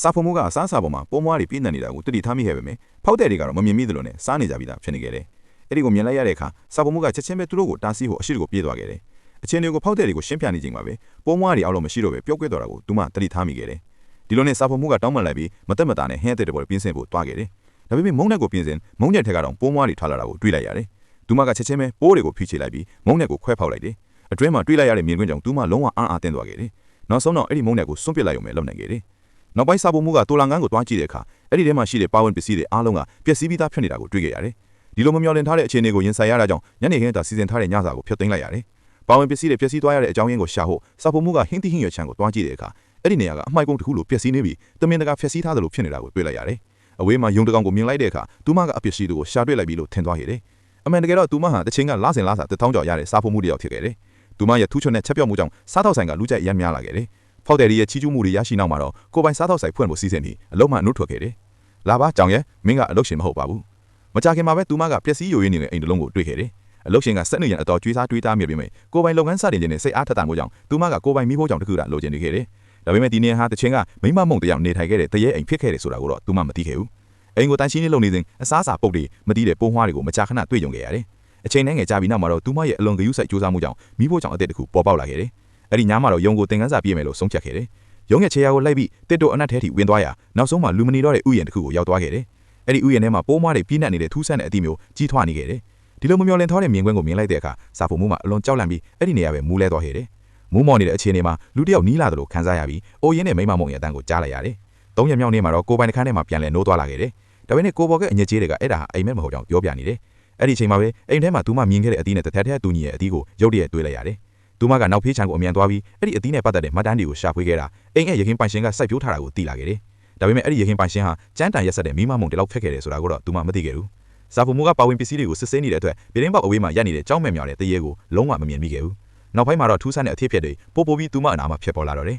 စာဖုံမှုကအစားအစာပေါ်မှာပိုးမွားတွေပြည့်နေနေတာကိုတတိထားမိခဲ့ပေမယ့်ဖောက်တဲ့တွေကတော့မမြင်မိသလိုနဲ့စားနေကြပြီးသားဖြစ်နေခဲ့တယ်။အဲ့ဒီကိုမြင်လိုက်ရတဲ့အခါစာဖုံမှုကချက်ချင်းပဲသူတို့ကိုတားဆီးဖို့အရှိကိုပြေးသွားခဲ့တယ်။အချင်းတွေကိုဖောက်တဲ့တွေကိုရှင်းပြနေချိန်မှာပဲပိုးမွားတွေအောက်လို့မရှိတော့ပဲပျောက်ကွယ်သွားတာကိုသူမတတိထားမိခဲ့တယ်။ဒီလိုနဲ့စာဖုံမှုကတောင်းပန်လိုက်ပြီးမတက်မတာနဲ့ဟင်းတဲ့တဲ့ပေါ်ပြင်းစင်ဖို့တွားခဲ့တယ်။ဒါပေမဲ့မုံနဲ့ကိုပြင်းစင်မုံနဲ့ထက်ကတော့ပိုးမွားတွေထွက်လာတာကိုတွေးလိုက်ရတယ်။သူမကချက်ချင်းပဲပိုးတွေကိုဖိချေလိုက်ပြီးမုံနဲ့ကိုခွဲဖောက်လိုက်တယ်။အတွင်းမှာတွေးလိုက်ရတဲ့မြင်ကွင်းကြောင့်သူမလုံးဝအားတင်းသွားခဲ့တယ်။နောက်ဆုံးတော့အဲ့ဒီမုံနဲ့ကိုစွန့်ပစ်လိုက်ရုံပဲလုပ်နိုင်ခဲ့တယ်။နောက်ပိုင်းစာပုံမှုကတိုလာငန်းကိုတွားကြည့်တဲ့အခါအဲ့ဒီထဲမှာရှိတဲ့ပါဝင်ပစ္စည်းတွေအားလုံးကပျက်စီးပြီးသားဖြစ်နေတာကိုတွေ့ခဲ့ရတယ်။ဒီလိုမမျှော်လင့်ထားတဲ့အခြေအနေကိုရင်ဆိုင်ရတာကြောင့်ညနေခင်းတာစီစဉ်ထားတဲ့ညစာကိုဖျက်သိမ်းလိုက်ရတယ်။ပါဝင်ပစ္စည်းတွေပျက်စီးသွားရတဲ့အကြောင်းရင်းကိုရှာဖို့စာပုံမှုကဟင်းတိဟင်းရွက်ချမ်းကိုတွားကြည့်တဲ့အခါအဲ့ဒီနေရာကအမှိုက်ကုန်းတစ်ခုလိုပျက်စီးနေပြီးတမင်တကာဖျက်ဆီးထားသလိုဖြစ်နေတာကိုတွေ့လိုက်ရတယ်။အဝေးမှာယုံတကောင်ကိုမြင်လိုက်တဲ့အခါသူမကအပစ္စည်းတွေကိုရှာတွေ့လိုက်ပြီးလို့ထင်သွားခဲ့တယ်။အမှန်တကယ်တော့သူမဟာတစ်ချိန်ကလစဉ်လစာ1000ကျော်ရတဲ့စာပုံမှုတစ်ယောက်ဖြစ်ခဲ့တယ်။သူမရဲ့ထူးချွန်တဲ့ချက်ပြော့မှုကြောင့်စားတော့ဆိုင်ကလူကြိုက်ရမ်းများလာခဲ့တယ်။ဖောက်တယ်ရဲ့ချီးကျူးမှုတွေရရှိနောက်မှာတော့ကိုပိုင်စားတော့ဆိုင်ဖွင့်ဖို့စီစဉ်ပြီးအလုံးမနှုတ်ထွက်ခဲ့တယ်။လာပါကြောင်ရဲ့မင်းကအလုပ်ရှင်မဟုတ်ပါဘူး။မကြခင်မှာပဲသူမကပျက်စီးယိုယွင်းနေတဲ့အိမ်တစ်လုံးကိုတွေ့ခဲ့တယ်။အလုပ်ရှင်ကစက်နေရန်အတော်ကြွေးစားတွေးတားမြင်ပြီးကိုပိုင်လုပ်ငန်းစတင်ခြင်းနဲ့စိတ်အားထက်သန်မှုကြောင့်သူမကကိုပိုင်မိဖို့ကြောင့်တခုကလိုချင်နေခဲ့တယ်။ဒါပေမဲ့ဒီနေရာဟာတစ်ချိန်ကမိမမုံတယောက်နေထိုင်ခဲ့တဲ့တရေအိမ်ဖြစ်ခဲ့တယ်ဆိုတာကိုတော့သူမမသိခဲ့ဘူး။အိမ်ကိုတန်ရှင်းနေလုံနေစဉ်အစားအစာပုတ်တွေမသိတဲ့ပိုးမွှားတွေကိုမကြာခဏတွေ့ကြုံခဲ့ရတယ်။အချိန်နဲ့ငယ်ကြာပြီးနောက်မှာတော့သူမရဲ့အလွန်ဂရုစိုက်ကြိုးစားမှုကြောင့်မိဖို့ကြောင့်အသက်တစ်ခုပေါ်ပေါက်လာခဲ့တယ်။အဲ့ဒီညမှာတော့ယုံကိုသင်ခန်းစာပြည့်မယ်လို့ဆုံးဖြတ်ခဲ့တယ်။ရုံးရဲ့ခြေရာကိုလိုက်ပြီးတစ်တို့အနက်ထဲထိဝင်သွားရာနောက်ဆုံးမှာလူမနီတော့တဲ့ဥယျာဉ်တစ်ခုကိုရောက်သွားခဲ့တယ်။အဲ့ဒီဥယျာဉ်ထဲမှာပိုးမွှားတွေပြည့်နှက်နေတဲ့ထူးဆန်းတဲ့အသီးမျိုးကြီးထွားနေခဲ့တယ်။ဒီလိုမမျှော်လင့်ထားတဲ့မြင်ကွင်းကိုမြင်လိုက်တဲ့အခါစာဖို့မှုမှာအလွန်ကြောက်လန့်ပြီးအဲ့ဒီနေရာပဲမူးလဲသွားခဲ့တယ်။မူးမော်နေတဲ့အခြေအနေမှာလူတစ်ယောက်နီးလာတယ်လို့ခံစားရပြီးအိုးရင်းနဲ့မိမမုံရဲ့အတန်းကိုကြားလိုက်ရတယ်။၃ရက်မြောက်နေ့မှာတော့ကိုပိုင်တစ်ခန်းထဲမှာပြန်လဲနိုးသွားလာခဲ့တယ်။ဒါပေမဲ့ကိုပေါ်ကအညစ်အကြေးတွေကအဲ့ဒါဟာအိမ်မက်မဟုတ်ကြောင်းပြောပြနေတယ်။အဲ့ဒီအချိန်မှာပဲအိမ်ထဲမှာသူမမြင်ခဲ့တဲ့အသီးနဲ့တစ်ထက်ထက်တူညီရဲ့အသီးကိုရုတ်တရက်တွေးလိုက်ရတယ်။သူမကနောက်ဖေးချံကိုအမြန်သွားပြီးအဲ့ဒီအသီးနဲ့ပတ်သက်တဲ့မှတ်တမ်းတွေကိုရှာဖွေခဲ့တာအိမ်ရဲ့ရခင်ပိုင်ရှင်ကစိုက်ပျိုးထားတာကိုသိလာခဲ့တယ်။ဒါပေမဲ့အဲ့ဒီရခင်ပိုင်ရှင်ဟာကျန်းတန်ရက်ဆက်တဲ့မိမမုံတလောက်ဖက်ခဲ့တယ်ဆိုတာကိုတော့သူမမသိခဲ့ဘူး။စာဖုံမှုကပါဝင်ပစ္စည်းတွေကိုစစ်ဆေးနေတဲ့အတွက်ပြည်ရင်းပေါက်အဝေးမှာရပ်နေတဲ့ကြောင်းမဲ့မြောင်တဲ့တရေကိုလုံးဝမမြင်မိခဲ့ဘူး။နောက်ပိုင်းမှာတော့ထူးဆန်းတဲ့အthiếtအပျက်တွေပို့ပြီးသူမအနာမှာဖြစ်ပေါ်လာတော့တယ်